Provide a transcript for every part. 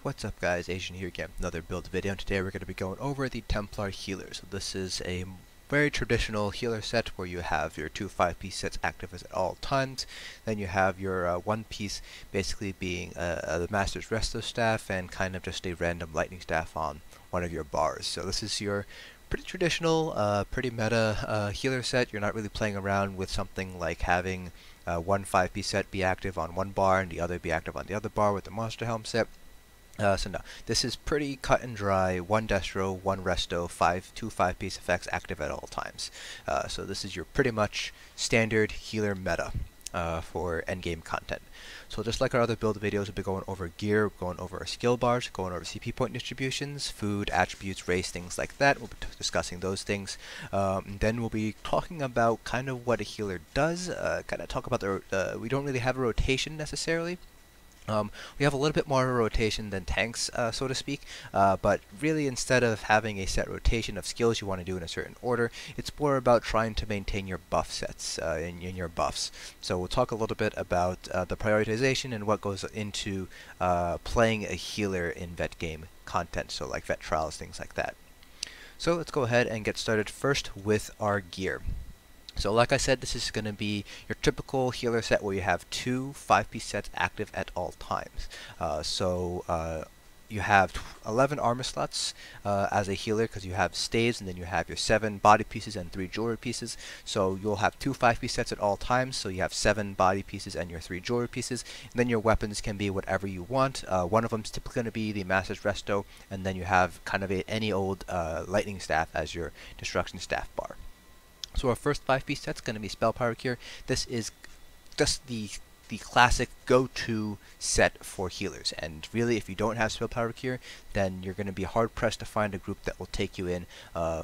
What's up guys, Asian here again, another build video, and today we're going to be going over the Templar healer. So this is a very traditional healer set where you have your two 5-piece sets active at all times. Then you have your one piece basically being the Master's Resto staff and kind of just a random lightning staff on one of your bars. So this is your pretty traditional, pretty meta healer set. You're not really playing around with something like having one 5-piece set be active on one bar and the other be active on the other bar with the Monster Helm set. So no, this is pretty cut and dry, one Destro, one Resto, two 5-piece effects active at all times. So this is your pretty much standard healer meta for endgame content. So just like our other build videos, we'll be going over gear, going over our skill bars, going over CP point distributions, food, attributes, race, things like that. We'll be discussing those things. Then we'll be talking about kind of what a healer does, kind of talk about we don't really have a rotation necessarily. We have a little bit more rotation than tanks, so to speak, but really instead of having a set rotation of skills you want to do in a certain order, it's more about trying to maintain your buff sets in your buffs. So we'll talk a little bit about the prioritization and what goes into playing a healer in vet game content, so like vet trials, things like that. So let's go ahead and get started first with our gear. So like I said, this is going to be your typical healer set where you have two 5-piece sets active at all times. You have 11 armor slots as a healer because you have staves, and then you have your 7 body pieces and 3 jewelry pieces. So you'll have two 5-piece sets at all times, so you have 7 body pieces and your 3 jewelry pieces. And then your weapons can be whatever you want. One of them is typically going to be the Master's Resto, and then you have kind of any old lightning staff as your destruction staff bar. So our first 5-piece set is going to be Spell Power Cure. This is just the classic go-to set for healers, and really if you don't have Spell Power Cure, then you're going to be hard pressed to find a group that will take you in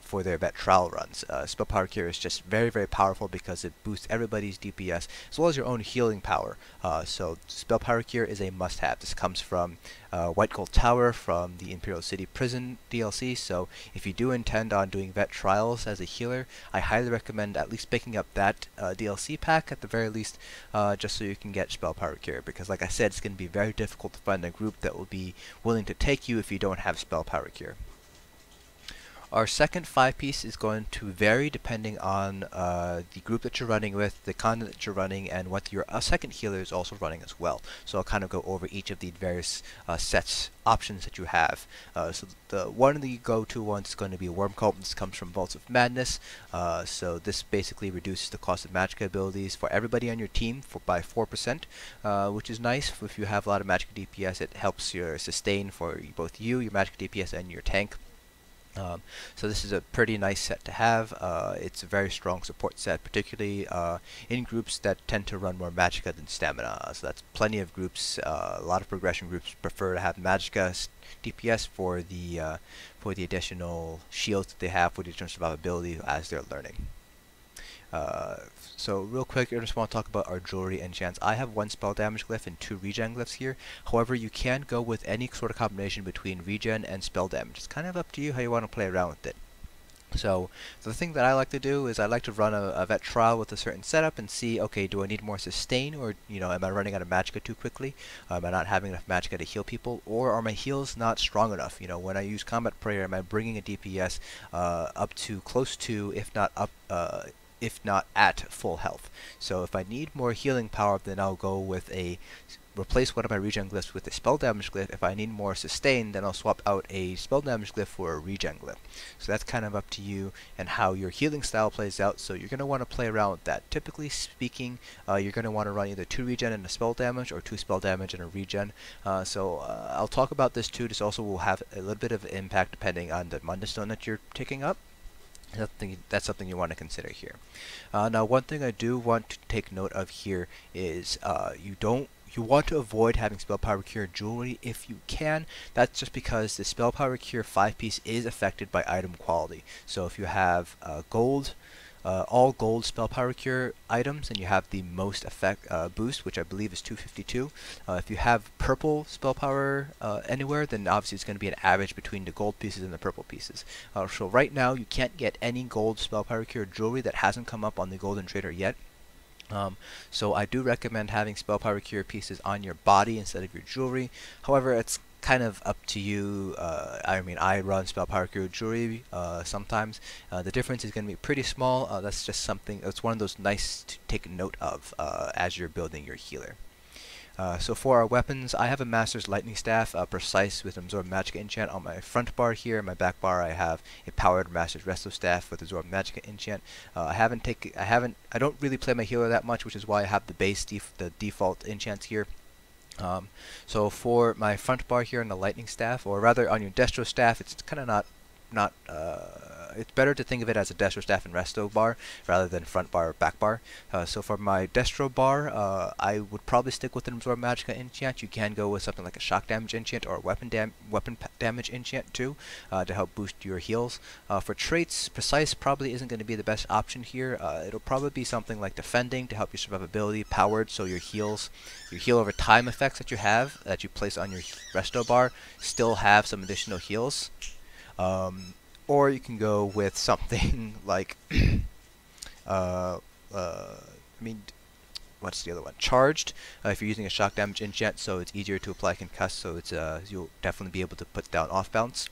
for their vet trial runs. Spell Power Cure is just very, very powerful because it boosts everybody's DPS as well as your own healing power. So Spell Power Cure is a must-have. This comes from White Gold Tower from the Imperial City Prison DLC, so if you do intend on doing vet trials as a healer, I highly recommend at least picking up that DLC pack at the very least, just so you can get Spell Power Cure, because like I said, it's going to be very difficult to find a group that will be willing to take you if you don't have Spell Power Cure. Our second 5-piece is going to vary depending on the group that you're running with, the content that you're running, and what your second healer is also running as well. So I'll kind of go over each of the various options that you have. So one of the go-to ones is going to be Worm Cult. This comes from Vaults of Madness. So this basically reduces the cost of Magicka abilities for everybody on your team by 4%, which is nice. If you have a lot of Magicka DPS, it helps your sustain for both you, your Magicka DPS, and your tank. So this is a pretty nice set to have. It's a very strong support set, particularly in groups that tend to run more Magicka than Stamina. So that's plenty of groups. A lot of progression groups prefer to have Magicka DPS for the additional shields that they have for the additional survivability as they're learning. So real quick, I just want to talk about our jewelry enchants. I have 1 spell damage glyph and 2 regen glyphs here. However, you can go with any sort of combination between regen and spell damage. It's kind of up to you how you want to play around with it. So the thing that I like to do is I like to run a vet trial with a certain setup and see, okay, do I need more sustain, or am I running out of Magicka too quickly? Am I not having enough Magicka to heal people, or are my heals not strong enough? When I use combat prayer, am I bringing a DPS up to close to, if not at full health? So if I need more healing power, then I'll go with replace one of my regen glyphs with a spell damage glyph. If I need more sustain, then I'll swap out a spell damage glyph for a regen glyph. So that's kind of up to you and how your healing style plays out. So you're going to want to play around with that. Typically speaking, you're going to want to run either 2 regen and a spell damage, or 2 spell damage and a regen. I'll talk about this too. This also will have a little bit of impact depending on the Munda Stone that you're taking up. That's something you want to consider here. Now, one thing I do want to take note of here is you want to avoid having Spell Power Cure jewelry if you can. That's just because the Spell Power Cure 5-piece is affected by item quality. So if you have all gold Spell Power Cure items, and you have the most effect boost, which I believe is 252. If you have purple Spell Power anywhere, then obviously it's going to be an average between the gold pieces and the purple pieces. So right now you can't get any gold Spell Power Cure jewelry that hasn't come up on the Golden Trader yet. So I do recommend having Spell Power Cure pieces on your body instead of your jewelry. However, it's kind of up to you. I mean, I run Spell Power Hero Jewelry sometimes. The difference is going to be pretty small. That's just something, it's one of those nice to take note of as you're building your healer. So for our weapons, I have a Master's Lightning Staff, Precise with Absorb Magicka enchant on my front bar here. My back bar, I have a powered Master's Resto Staff with Absorb Magicka enchant. I don't really play my healer that much, which is why I have the default enchants here. So for my front bar here on the Lightning Staff, or rather on your Destro Staff, it's kind of not it's better to think of it as a Destro Staff and Resto bar rather than front bar or back bar. So for my Destro bar, I would probably stick with an Absorb Magicka enchant. You can go with something like a shock damage enchant or a weapon damage enchant too to help boost your heals. For traits, Precise probably isn't going to be the best option here. It'll probably be something like Defending to help your survivability, Powered so your heal over time effects that you place on your Resto bar still have some additional heals. Or you can go with something like, I mean, what's the other one? Charged. If you're using a shock damage enchant, so it's easier to apply concuss, so it's you'll definitely be able to put down off bounce.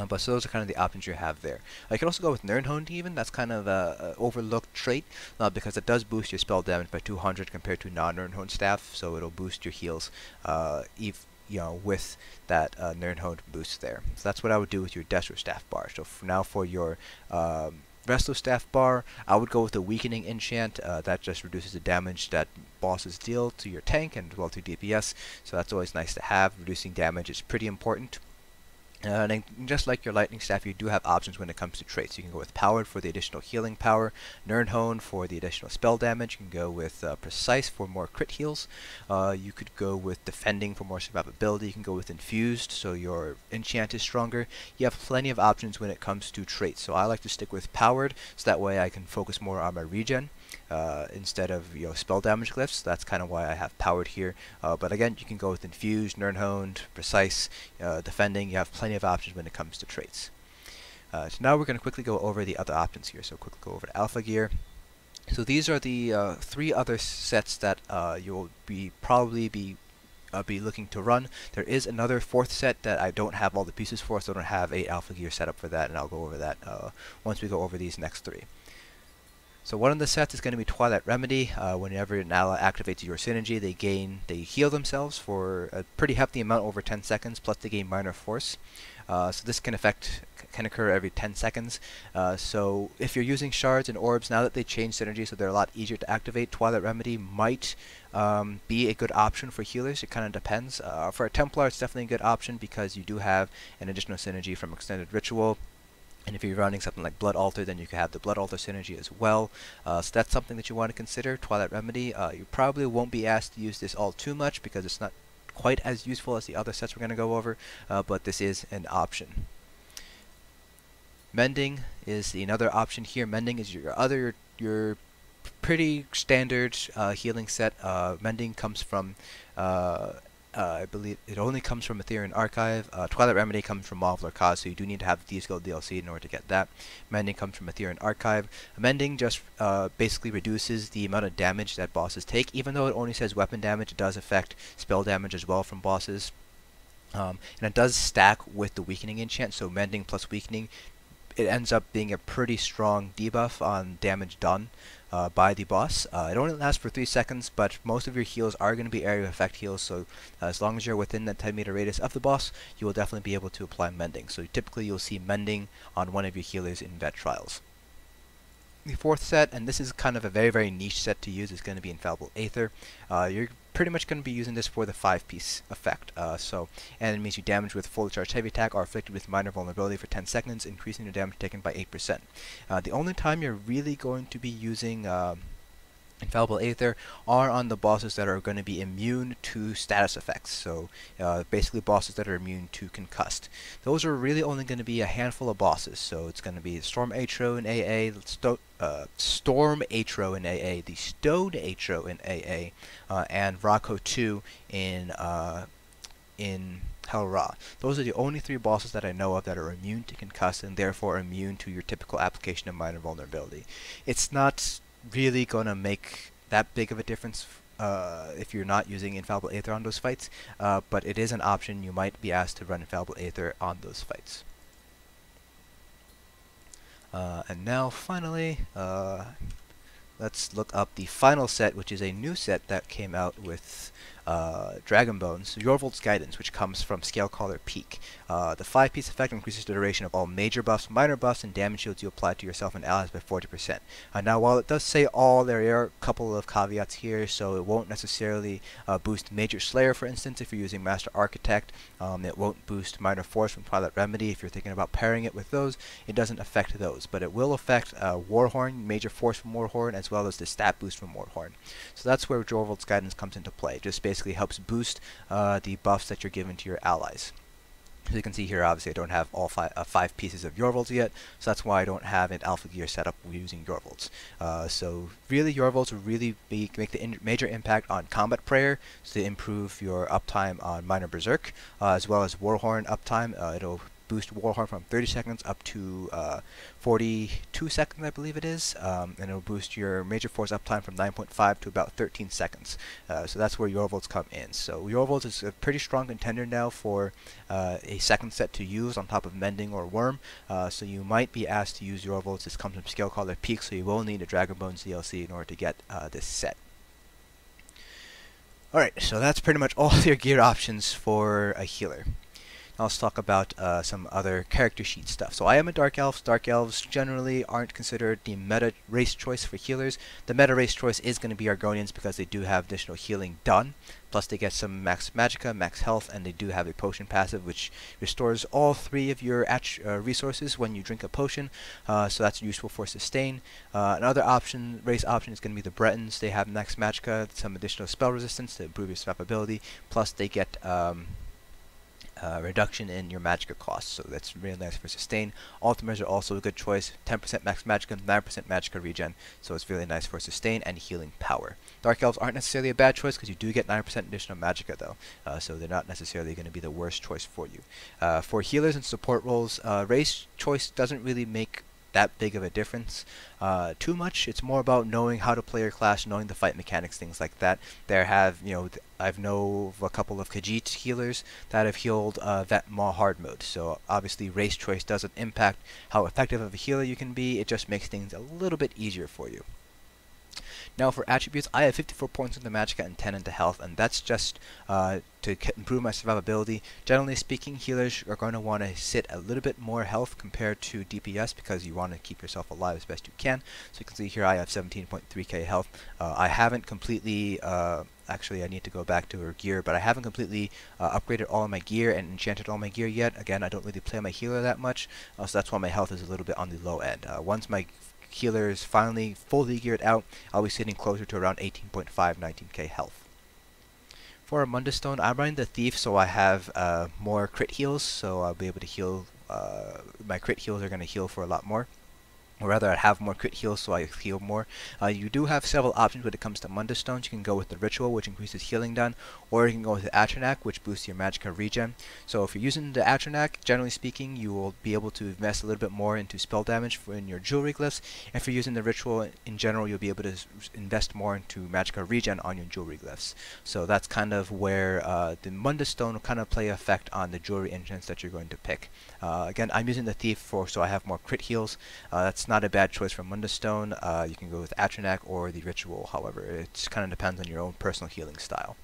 But so those are kind of the options you have there. You can also go with Nirnhoned even. That's kind of an overlooked trait because it does boost your spell damage by 200 compared to non-Nirnhoned staff, so it'll boost your heals with that Nirnhoned boost there. So that's what I would do with your Destro Staff bar. So for your Resto Staff bar, I would go with the Weakening enchant. That just reduces the damage that bosses deal to your tank and as well to DPS. So that's always nice to have. Reducing damage is pretty important. And then just like your Lightning Staff, you do have options when it comes to traits. You can go with Powered for the additional healing power, Nirnhoned for the additional spell damage. You can go with Precise for more crit heals. You could go with Defending for more survivability. You can go with Infused so your enchant is stronger. You have plenty of options when it comes to traits. So I like to stick with Powered so that way I can focus more on my regen. Instead of spell damage glyphs. That's kind of why I have Powered here. But again, you can go with Infused, Nirnhoned, Precise, Defending. You have plenty of options when it comes to traits. So now we're going to quickly go over the other options here. So quickly go over to Alpha Gear. So these are the 3 other sets that you'll probably be looking to run. There is another 4th set that I don't have all the pieces for, so I don't have a Alpha Gear set up for that, and I'll go over that once we go over these next 3. So one of the sets is going to be Twilight Remedy. Whenever an ally activates your synergy, they heal themselves for a pretty hefty amount over 10 seconds, plus they gain minor force. So this can occur every 10 seconds. So if you're using Shards and Orbs, now that they changed synergy so they're a lot easier to activate, Twilight Remedy might be a good option for healers. It kind of depends. For a Templar, it's definitely a good option because you do have an additional synergy from Extended Ritual. And if you're running something like Blood Altar, then you can have the Blood Altar synergy as well. So that's something that you want to consider, Twilight Remedy. You probably won't be asked to use this all too much because it's not quite as useful as the other sets we're going to go over, but this is an option. Mending is another option here. Mending is your pretty standard healing set. Mending comes from I believe it only comes from Ethereal Archive. Twilight Remedy comes from Maw of Lorcaz, so you do need to have the Skill DLC in order to get that. Mending comes from Ethereal Archive. Mending just basically reduces the amount of damage that bosses take. Even though it only says weapon damage, it does affect spell damage as well from bosses. And it does stack with the Weakening enchant, so Mending plus Weakening, it ends up being a pretty strong debuff on damage done by the boss. It only lasts for 3 seconds, but most of your heals are going to be area of effect heals, so as long as you're within that 10 meter radius of the boss, you will definitely be able to apply Mending. So typically you'll see Mending on one of your healers in vet trials. The 4th set, and this is kind of a very, very niche set to use, is going to be Infallible Aether. You're pretty much going to be using this for the 5-piece effect. So enemies you damage with fully charged heavy attack are afflicted with minor vulnerability for 10 seconds, increasing your damage taken by 8%. The only time you're really going to be using Infallible Aether are on the bosses that are going to be immune to status effects, so basically bosses that are immune to concussed. Those are really only going to be a handful of bosses, so it's going to be Storm Atro in AA, Storm Atro in AA, the Stone Atro in AA, and Rocco 2 in Hell Ra. Those are the only 3 bosses that I know of that are immune to concuss and therefore immune to your typical application of minor vulnerability. It's not really going to make that big of a difference if you're not using Infallible Aether on those fights, but it is an option. You might be asked to run Infallible Aether on those fights. And now finally, let's look up the final set, which is a new set that came out with Dragon Bones, Jorvuld's Guidance, which comes from Scalecaller Peak. The 5-piece effect increases the duration of all major buffs, minor buffs, and damage shields you apply to yourself and allies by 40%. Now, while it does say all, there are a couple of caveats here, so it won't necessarily boost Major Slayer, for instance, if you're using Master Architect. It won't boost Minor Force from Twilight Remedy if you're thinking about pairing it with those. It doesn't affect those, but it will affect Warhorn, Major Force from Warhorn, as well as the stat boost from Warhorn. So that's where Jorvuld's Guidance comes into play. It just basically helps boost the buffs that you're giving to your allies. As you can see here, obviously I don't have all five pieces of Jorvuld's yet, so that's why I don't have an alpha gear set up using Jorvuld's. So really, Jorvuld's will really make the major impact on combat prayer, so to improve your uptime on minor berserk, as well as Warhorn uptime. It'll boost Warhorn from 30 seconds up to 42 seconds, I believe it is, and it'll boost your major force uptime from 9.5 to about 13 seconds. So that's where Jorvuld's come in. So Jorvuld's is a pretty strong contender now for a second set to use on top of Mending or Worm. So you might be asked to use Jorvuld's. This comes from Scalecaller Peak, so you will need a Dragon Bones DLC in order to get this set. Alright, so that's pretty much all your gear options for a healer. Now let's talk about some other character sheet stuff. So I am a Dark Elf. Dark Elves generally aren't considered the meta race choice for healers. The meta race choice is going to be Argonians because they do have additional healing done. Plus they get some max Magicka, max health, and they do have a potion passive which restores all 3 of your resources when you drink a potion. So that's useful for sustain. Another option, race option, is going to be the Bretons. They have max Magicka, some additional spell resistance to improve your survivability. Plus they get reduction in your Magicka costs, so that's really nice for sustain. Ultimates are also a good choice. 10% max Magicka, 9% Magicka regen, so it's really nice for sustain and healing power. Dark Elves aren't necessarily a bad choice because you do get 9% additional Magicka though, so they're not necessarily going to be the worst choice for you. For healers and support roles, race choice doesn't really make that big of a difference too much. It's more about knowing how to play your class, knowing the fight mechanics, things like that. I know of a couple of Khajiit healers that have healed Vet Maw hard mode, so obviously race choice doesn't impact how effective of a healer you can be. It just makes things a little bit easier for you. Now for attributes, I have 54 points into Magicka and 10 into health, and that's just to improve my survivability. Generally speaking, healers are going to want to sit a little bit more health compared to DPS because you want to keep yourself alive as best you can. So you can see here I have 17.3k health. I haven't completely, actually I need to go back to her gear, but I haven't completely upgraded all of my gear and enchanted all my gear yet. Again, I don't really play my healer that much, so that's why my health is a little bit on the low end. Once my healer is finally fully geared out, I'll be sitting closer to around 18.5, 19k health. For a Mundus Stone, I'm running the Thief, so I have more crit heals, so I'll be able to heal. My crit heals are going to heal for a lot more. Or rather, I have more crit heals, so I heal more. You do have several options when it comes to Mundus Stones. You can go with the Ritual, which increases healing done, or you can go with the Atronach, which boosts your Magicka regen. So if you're using the Atronach, generally speaking, you will be able to invest a little bit more into spell damage in your jewelry glyphs. If you're using the Ritual in general, you'll be able to invest more into Magicka regen on your jewelry glyphs. So that's kind of where the Mundus Stone will kind of play effect on the jewelry enchants that you're going to pick. Again, I'm using the Thief so I have more crit heals. That's not a bad choice for Mundus Stone. You can go with Atronach or the Ritual, however. It kind of depends on your own personal healing style.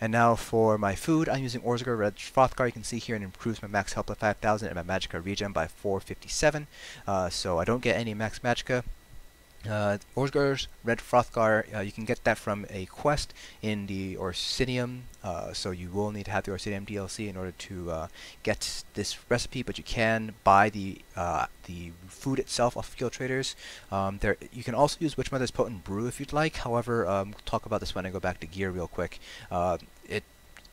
And now for my food, I'm using Orzgar Red Frothgar. You can see here it improves my max health by 5,000 and my Magicka regen by 457. So I don't get any max Magicka. Orzgar's Red Frothgar, you can get that from a quest in the Orsinium, so you will need to have the Orsinium DLC in order to get this recipe, but you can buy the food itself off Guild Traders. You can also use Witchmother's Potent Brew if you'd like. However, we'll talk about this when I go back to gear real quick.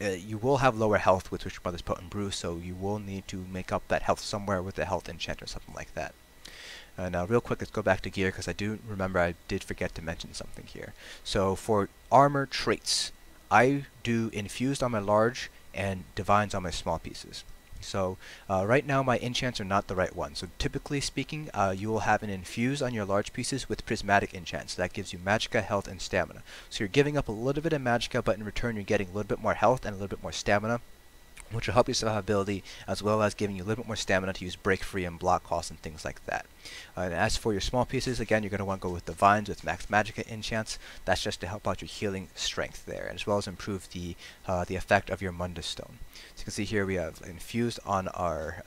You will have lower health with Witchmother's Potent Brew, so you will need to make up that health somewhere with a health enchant or something like that. Now real quick, let's go back to gear because I do remember I did forget to mention something here. So for armor traits, I do Infused on my large and Divines on my small pieces. So right now my enchants are not the right one. So typically speaking, you will have an Infused on your large pieces with Prismatic enchants. That gives you Magicka, health, and stamina. So you're giving up a little bit of Magicka, but in return you're getting a little bit more health and a little bit more stamina, which will help your survivability, as well as giving you a little bit more stamina to use break free and block costs and things like that. And as for your small pieces, again, you're going to want to go with Divines with max Magicka enchants. That's just to help out your healing strength there, as well as improve the effect of your Mundus Stone. So you can see here we have Infused on our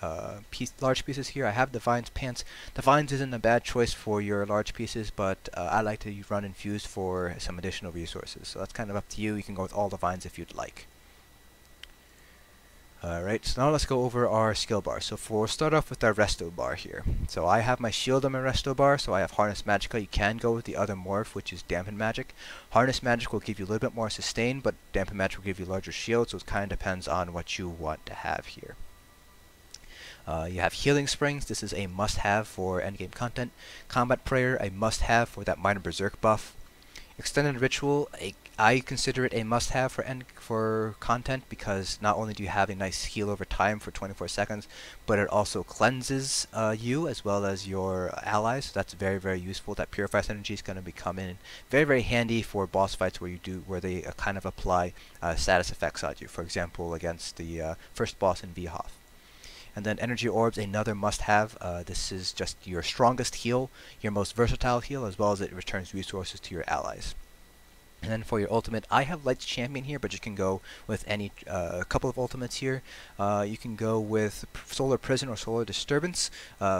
large pieces here. I have Divines Pants. Divines isn't a bad choice for your large pieces, but I like to run Infused for some additional resources. So that's kind of up to you. You can go with all Divines if you'd like. Alright, so now let's go over our skill bar. So we'll start off with our Resto bar here. So I have my shield on my Resto bar, so I have Harness Magicka. You can go with the other morph, which is Dampen Magic. Harness Magic will give you a little bit more sustain, but Dampen Magic will give you larger shield, so it kind of depends on what you want to have here. You have Healing Springs. This is a must-have for endgame content. Combat Prayer, a must-have for that minor Berserk buff. Extended Ritual, I consider it a must-have for content, because not only do you have a nice heal over time for 24 seconds, but it also cleanses you as well as your allies. So that's very, very useful. That Purifies Energy is going to be coming very, very handy for boss fights where they kind of apply status effects on you. For example, against the first boss in Vhoth. And then Energy Orbs, another must-have. This is just your strongest heal, your most versatile heal, as well as it returns resources to your allies. And then for your ultimate, I have Light's Champion here, but you can go with any couple of ultimates here. You can go with Solar Prison or Solar Disturbance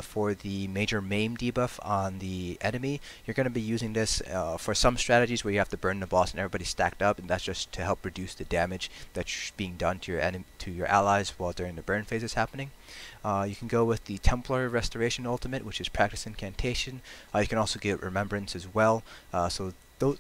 for the major maim debuff on the enemy. You're going to be using this for some strategies where you have to burn the boss and everybody's stacked up, and that's just to help reduce the damage that's being done to your allies while during the burn phase is happening. You can go with the Templar Restoration Ultimate, which is Practice Incantation. You can also get Remembrance as well.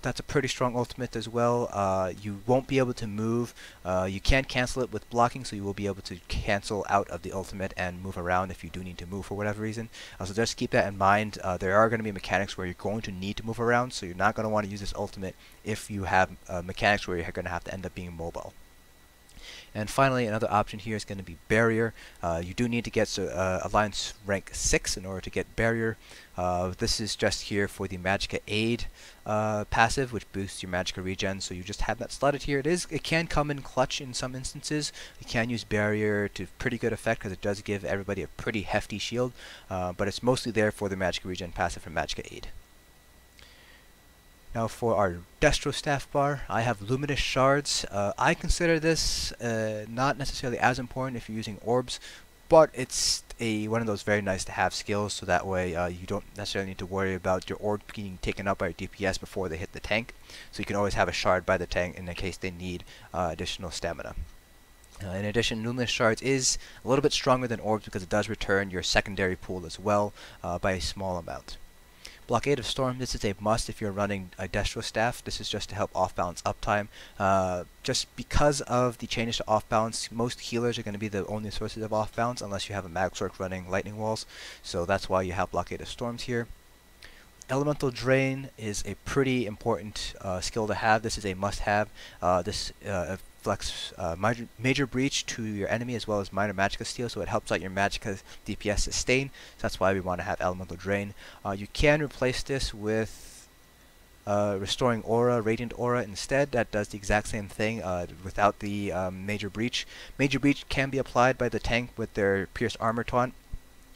That's a pretty strong ultimate as well. You won't be able to move. You can cancel it with blocking, so you will be able to cancel out of the ultimate and move around if you do need to move for whatever reason. So just keep that in mind. There are going to be mechanics where you're going to need to move around, so you're not going to want to use this ultimate if you have mechanics where you're going to have to end up being mobile. And finally, another option here is going to be Barrier. You do need to get Alliance rank 6 in order to get Barrier. This is just here for the Magicka Aid passive, which boosts your Magicka regen, so you just have that slotted here. It can come in clutch in some instances. You can use Barrier to pretty good effect, because it does give everybody a pretty hefty shield, but it's mostly there for the Magicka regen passive from Magicka Aid. Now for our Destro staff bar, I have Luminous Shards. I consider this not necessarily as important if you're using Orbs, but it's one of those very nice to have skills, so that way you don't necessarily need to worry about your Orb being taken up by your DPS before they hit the tank. So you can always have a Shard by the tank in case they need additional stamina. In addition, Luminous Shards is a little bit stronger than Orbs because it does return your secondary pool as well by a small amount. Blockade of Storm, this is a must if you're running a Destro staff. This is just to help off-balance uptime. Just because of the changes to off-balance, most healers are going to be the only sources of off-balance unless you have a Magsork running Lightning Walls. So that's why you have Blockade of Storms here. Elemental Drain is a pretty important skill to have. This is a must-have. This flex major breach to your enemy as well as minor Magicka steal, so it helps out your Magicka DPS sustain. So that's why we want to have Elemental Drain. You can replace this with Restoring Aura, Radiant Aura instead. That does the exact same thing without the Major Breach. Major Breach can be applied by the tank with their Pierced Armor Taunt,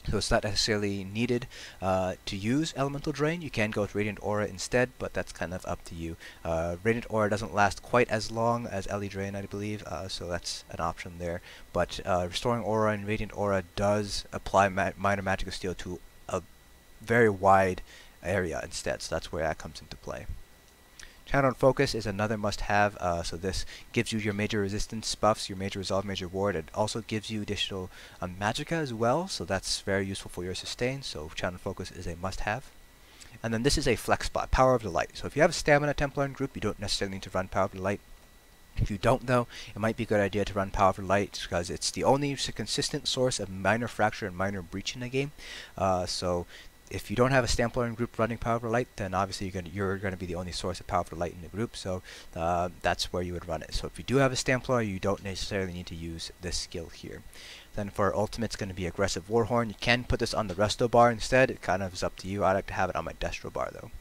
so it's not necessarily needed to use Elemental Drain. You can go with Radiant Aura instead, but that's kind of up to you. Radiant Aura doesn't last quite as long as Ele Drain, I believe, so that's an option there. But Restoring Aura and Radiant Aura does apply minor Magicka steal to a very wide area instead, so that's where that comes into play. Channeled Focus is another must-have, so this gives you your major resistance buffs, your major resolve, major ward. It also gives you additional Magicka as well, so that's very useful for your sustain, so Channeled Focus is a must-have. And then this is a flex spot, Power of the Light. So if you have a Stamina Templar in group, you don't necessarily need to run Power of the Light. If you don't, though, it might be a good idea to run Power of the Light, because it's the only consistent source of minor fracture and minor breach in the game. So if you don't have a Stamplar in group running Powerful Light, then obviously you're gonna be the only source of Powerful Light in the group, so that's where you would run it. So if you do have a Stamplar, you don't necessarily need to use this skill here. Then for ultimate, it's going to be Aggressive Warhorn. You can put this on the Resto bar instead. It kind of is up to you. I like to have it on my Destro bar though.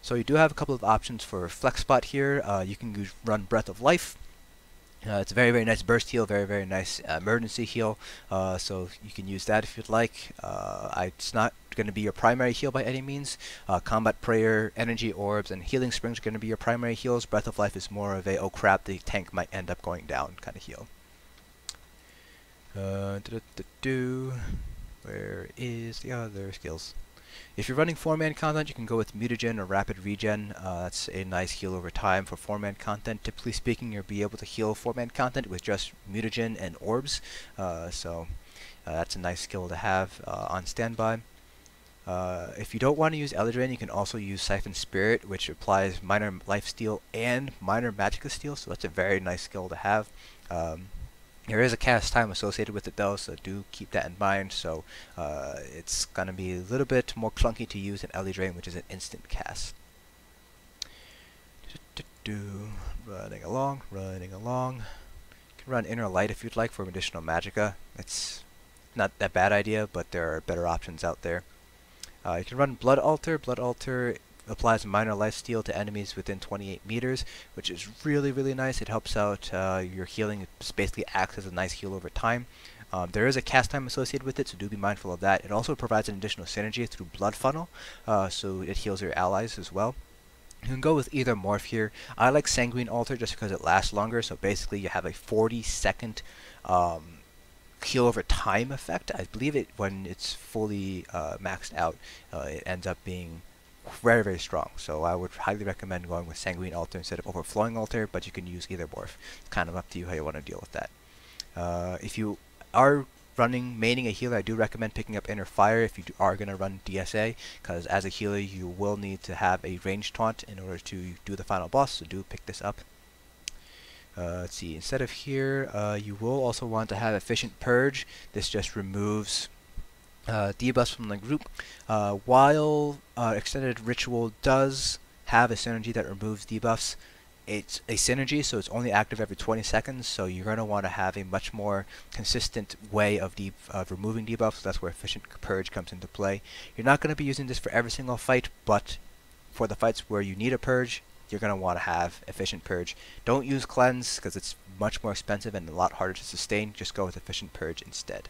So you do have a couple of options for flex spot here. You can run Breath of Life. It's a very, very nice burst heal, very, very nice emergency heal. So you can use that if you'd like. It's not going to be your primary heal by any means. Combat Prayer, Energy Orbs, and Healing Springs are going to be your primary heals. Breath of Life is more of a, oh crap, the tank might end up going down kind of heal. Where is the other skills? If you're running 4-man content, you can go with Mutagen or Rapid Regen. That's a nice heal over time for 4-man content. Typically speaking, you'll be able to heal 4-man content with just Mutagen and Orbs. So that's a nice skill to have on standby. If you don't want to use Eldritch, you can also use Siphon Spirit, which applies minor lifesteal and minor Magicka steal. So that's a very nice skill to have. There is a cast time associated with it though, so do keep that in mind. So it's going to be a little bit more clunky to use than Ellie Drain, which is an instant cast. Running along. You can run Inner Light if you'd like for additional Magicka. It's not that bad idea, but there are better options out there. You can run Blood Altar. Blood Altar applies minor lifesteal to enemies within 28 meters, which is really, really nice. It helps out your healing. It basically acts as a nice heal over time. There is a cast time associated with it, so do be mindful of that. It also provides an additional synergy through Blood Funnel, so it heals your allies as well. You can go with either morph here. I like Sanguine Altar just because it lasts longer, so basically you have a 40-second heal over time effect. I believe it when it's fully maxed out, it ends up being very, very strong. So I would highly recommend going with Sanguine Altar instead of Overflowing Altar, but you can use either morph. It's kind of up to you how you want to deal with that. If you are maining a healer, I do recommend picking up Inner Fire if you are going to run DSA, because as a healer you will need to have a ranged taunt in order to do the final boss, so do pick this up. Let's see, instead of here, you will also want to have Efficient Purge. This just removes debuffs from the group. While Extended Ritual does have a synergy that removes debuffs, it's a synergy, so it's only active every 20 seconds, so you're going to want to have a much more consistent way of removing debuffs. That's where Efficient Purge comes into play. You're not going to be using this for every single fight, but for the fights where you need a Purge, you're going to want to have Efficient Purge. Don't use Cleanse, because it's much more expensive and a lot harder to sustain. Just go with Efficient Purge instead.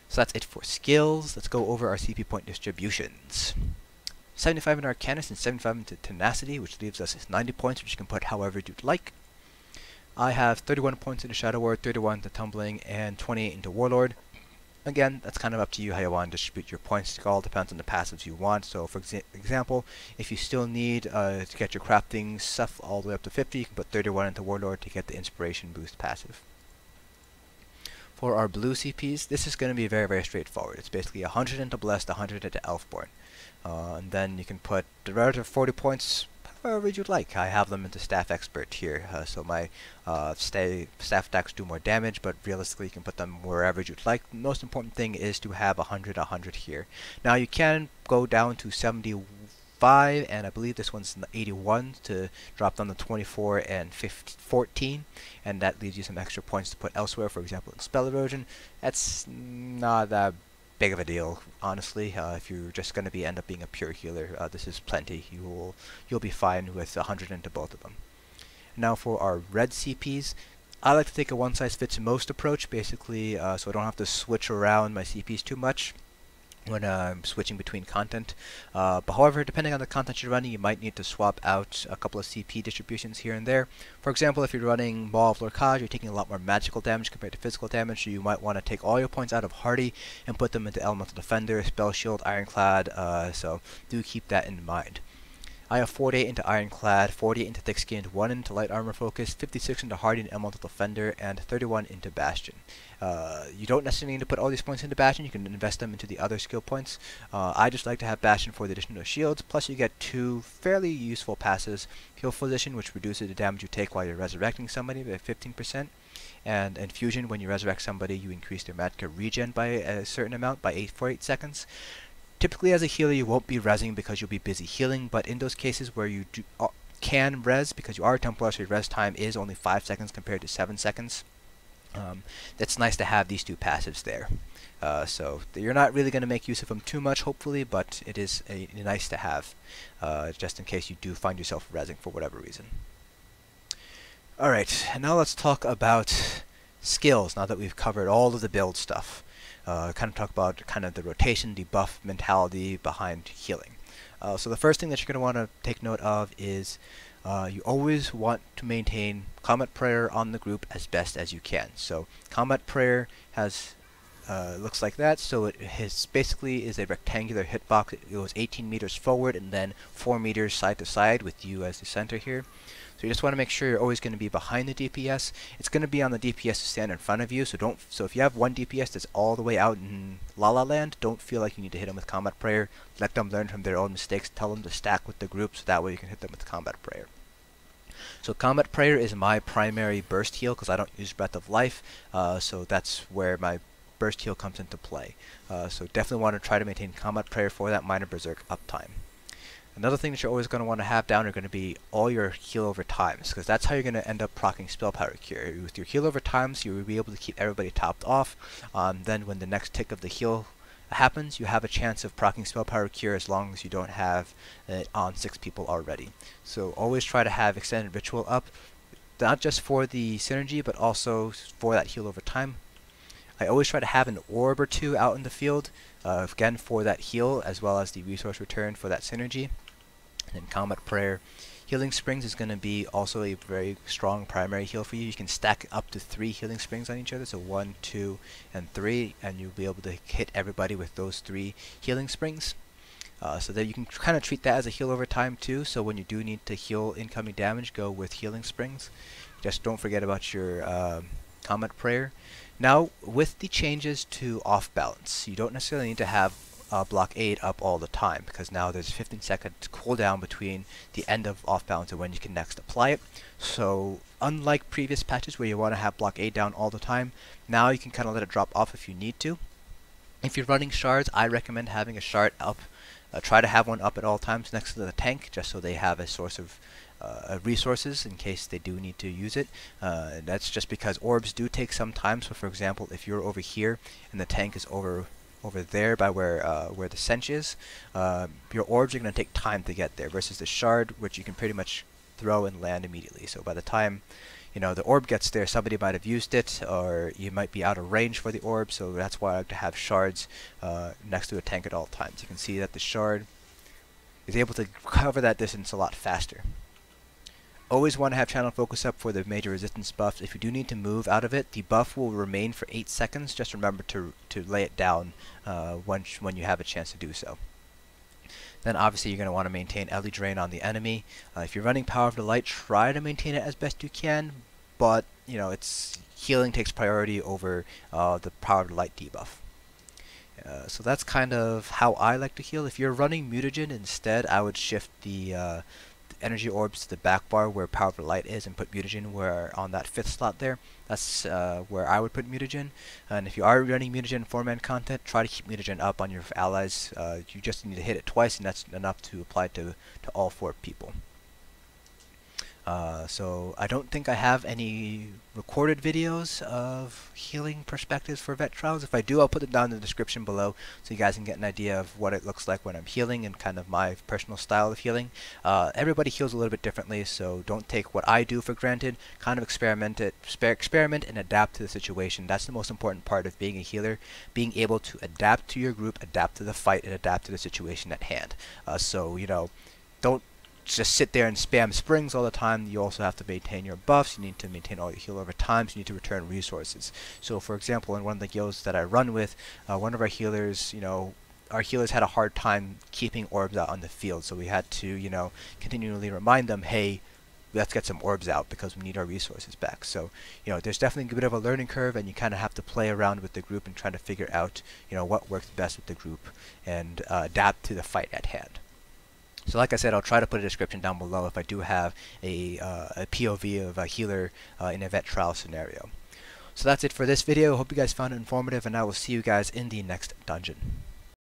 So that's it for skills. Let's go over our CP point distributions. 75 in Arcanist and 75 into Tenacity, which leaves us 90 points, which you can put however you'd like. I have 31 points into Shadow Ward, 31 into Tumbling, and 28 into Warlord. Again, that's kind of up to you how you want to distribute your points. It all depends on the passives you want. So for example, if you still need to get your crafting stuff all the way up to 50, you can put 31 into Warlord to get the Inspiration Boost passive. For our blue CPs, this is going to be very, very straightforward. It's basically 100 into Blessed, 100 into Elfborn. And then you can put the relative 40 points however you'd like. I have them into Staff Expert here, so my staff attacks do more damage, but realistically you can put them wherever you'd like. The most important thing is to have 100 here. Now you can go down to 75, and I believe this one's 81 to drop down to 24 and 14, and that leaves you some extra points to put elsewhere, for example in Spell Erosion. That's not that big of a deal, honestly. If you're just going to end up being a pure healer, this is plenty. You'll be fine with 100 into both of them. Now for our red CPs, I like to take a one-size-fits-most approach, basically, so I don't have to switch around my CPs too much when I'm switching between content. But however, depending on the content you're running, you might need to swap out a couple of CP distributions here and there. For example, if you're running Maw of Lorcage, you're taking a lot more magical damage compared to physical damage, so you might want to take all your points out of Hardy and put them into Elemental Defender, Spell Shield, Ironclad, so do keep that in mind. I have 48 into Ironclad, 48 into Thick Skinned, 1 into Light Armor Focus, 56 into Hardy and Elemental Defender, and 31 into Bastion. You don't necessarily need to put all these points into Bastion, you can invest them into the other skill points. I just like to have Bastion for the additional shields, plus you get 2 fairly useful passes. Heal Physician, which reduces the damage you take while you're resurrecting somebody by 15%, and Infusion, when you resurrect somebody you increase their Magicka regen by a certain amount, for 8 seconds. Typically as a healer you won't be rezzing because you'll be busy healing, but in those cases where you can res, because you are a Templar, so your res time is only 5 seconds compared to 7 seconds, it's nice to have these two passives there. So you're not really going to make use of them too much, hopefully, but it is nice to have, just in case you do find yourself rezzing for whatever reason. Alright, and now let's talk about skills, now that we've covered all of the build stuff. Kind of talk about kind of the rotation, debuff mentality behind healing. So the first thing that you're going to want to take note of is you always want to maintain Combat Prayer on the group as best as you can. So Combat Prayer has looks like that. So it basically is a rectangular hitbox. It goes 18 meters forward and then 4 meters side to side with you as the center here. So you just want to make sure you're always going to be behind the DPS. It's going to be on the DPS to stand in front of you. So if you have one DPS that's all the way out in La La Land, don't feel like you need to hit them with Combat Prayer. Let them learn from their own mistakes. Tell them to stack with the group so that way you can hit them with Combat Prayer. So Combat Prayer is my primary burst heal because I don't use Breath of Life. So that's where my burst heal comes into play. So definitely want to try to maintain Combat Prayer for that minor berserk uptime. Another thing that you're always going to want to have down are going to be all your heal over times, because that's how you're going to end up proccing Spell Power Cure. With your heal over times, you will be able to keep everybody topped off. Then when the next tick of the heal happens, you have a chance of proccing Spell Power Cure as long as you don't have it on 6 people already. So always try to have Extended Ritual up, not just for the synergy, but also for that heal over time. I always try to have an orb or two out in the field, again for that heal, as well as the resource return for that synergy. And then Combat Prayer. Healing Springs is going to be also a very strong primary heal for you. You can stack up to 3 Healing Springs on each other, so 1, 2, and 3, and you'll be able to hit everybody with those 3 Healing Springs. So that you can kind of treat that as a heal over time too, so when you do need to heal incoming damage, go with Healing Springs. Just don't forget about your Combat Prayer. Now, with the changes to off balance, you don't necessarily need to have Blockade up all the time, because now there's a 15-second cooldown between the end of off balance and when you can next apply it. So unlike previous patches where you want to have Blockade down all the time, now you can kind of let it drop off if you need to. If you're running Shards, I recommend having a Shard up. Try to have one up at all times next to the tank, just so they have a source of resources in case they do need to use it. That's just because orbs do take some time. So for example, if you're over here and the tank is over there by where the Sench is, your orbs are going to take time to get there, versus the Shard, which you can pretty much throw and land immediately. So by the time the orb gets there, somebody might have used it, or you might be out of range for the orb. So that's why I like to have Shards next to a tank at all times. You can see that the Shard is able to cover that distance a lot faster. Always want to have channel focus up for the major resistance buffs. If you do need to move out of it, the buff will remain for 8 seconds. Just remember to lay it down when you have a chance to do so. Then obviously you're going to want to maintain Ellie Drain on the enemy. If you're running Power of the Light, try to maintain it as best you can, but healing takes priority over the Power of the Light debuff. So that's kind of how I like to heal. If you're running Mutagen instead, I would shift the energy orbs to the back bar where Power of the Light is and put Mutagen on that 5th slot there. That's where I would put Mutagen. And if you are running Mutagen 4-man content, try to keep Mutagen up on your allies. You just need to hit it twice, and that's enough to apply to all 4 people. So I don't think I have any recorded videos of healing perspectives for vet trials. If I do, I'll put them down in the description below so you guys can get an idea of what it looks like when I'm healing and kind of my personal style of healing. Everybody heals a little bit differently, so don't take what I do for granted. Kind of experiment and adapt to the situation. That's the most important part of being a healer, being able to adapt to your group, adapt to the fight, and adapt to the situation at hand. So don't just sit there and spam springs all the time. You also have to maintain your buffs. You need to maintain all your heal over times. You need to return resources. So for example, in one of the guilds that I run with, one of our healers, our healers had a hard time keeping orbs out on the field. So we had to, continually remind them, hey, let's get some orbs out because we need our resources back. So, there's definitely a bit of a learning curve, and you kind of have to play around with the group and try to figure out, what works best with the group and adapt to the fight at hand. So like I said, I'll try to put a description down below if I do have a POV of a healer in a vet trial scenario. So that's it for this video. Hope you guys found it informative, and I will see you guys in the next dungeon.